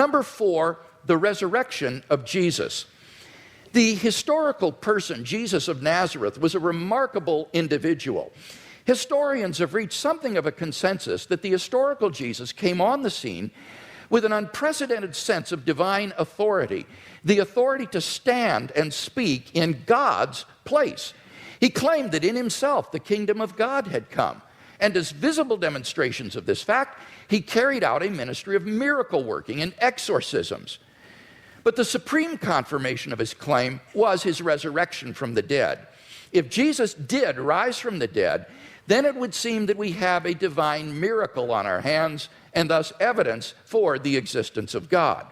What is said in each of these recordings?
Number 4, the resurrection of Jesus. The historical person, Jesus of Nazareth, was a remarkable individual. Historians have reached something of a consensus that the historical Jesus came on the scene with an unprecedented sense of divine authority, the authority to stand and speak in God's place. He claimed that in himself the kingdom of God had come, and as visible demonstrations of this fact, he carried out a ministry of miracle working and exorcisms. But the supreme confirmation of his claim was his resurrection from the dead. If Jesus did rise from the dead, then it would seem that we have a divine miracle on our hands and thus evidence for the existence of God.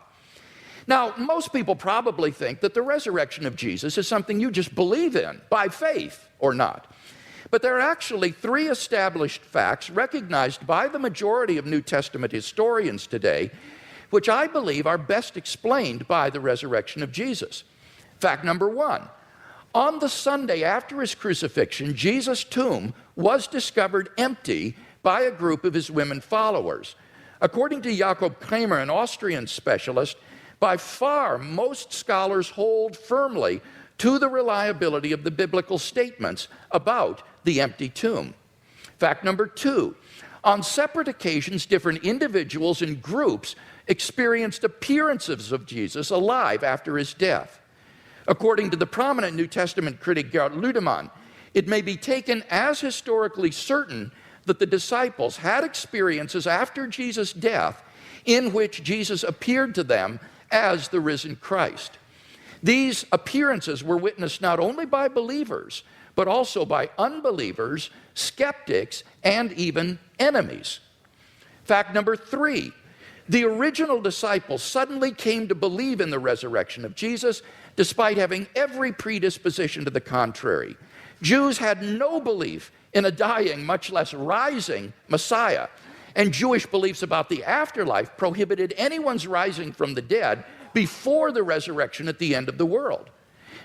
Now, most people probably think that the resurrection of Jesus is something you just believe in by faith or not. But there are actually 3 established facts recognized by the majority of New Testament historians today, which I believe are best explained by the resurrection of Jesus. Fact number 1, on the Sunday after his crucifixion, Jesus' tomb was discovered empty by a group of his women followers. According to Jakob Kramer, an Austrian specialist, by far most scholars hold firmly to the reliability of the biblical statements about the empty tomb. Fact number 2, on separate occasions, different individuals and groups experienced appearances of Jesus alive after his death. According to the prominent New Testament critic Gerd Ludemann, it may be taken as historically certain that the disciples had experiences after Jesus' death in which Jesus appeared to them as the risen Christ. These appearances were witnessed not only by believers, but also by unbelievers, skeptics, and even enemies. Fact number 3, the original disciples suddenly came to believe in the resurrection of Jesus, despite having every predisposition to the contrary. Jews had no belief in a dying, much less rising Messiah, and Jewish beliefs about the afterlife prohibited anyone's rising from the dead before the resurrection at the end of the world.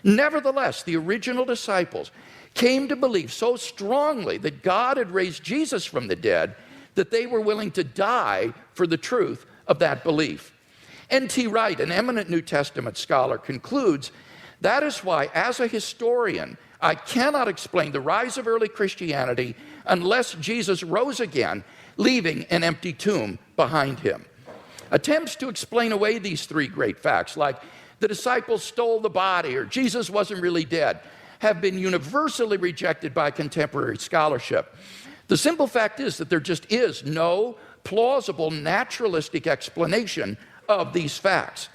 Nevertheless, the original disciples came to believe so strongly that God had raised Jesus from the dead that they were willing to die for the truth of that belief. N.T. Wright, an eminent New Testament scholar, concludes, that is why, as a historian, I cannot explain the rise of early Christianity unless Jesus rose again, leaving an empty tomb behind him. Attempts to explain away these 3 great facts, like the disciples stole the body or Jesus wasn't really dead, have been universally rejected by contemporary scholarship. The simple fact is that there just is no plausible naturalistic explanation of these facts.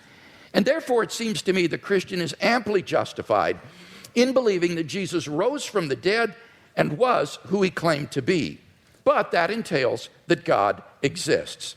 And therefore, it seems to me the Christian is amply justified in believing that Jesus rose from the dead and was who he claimed to be. But that entails that God exists.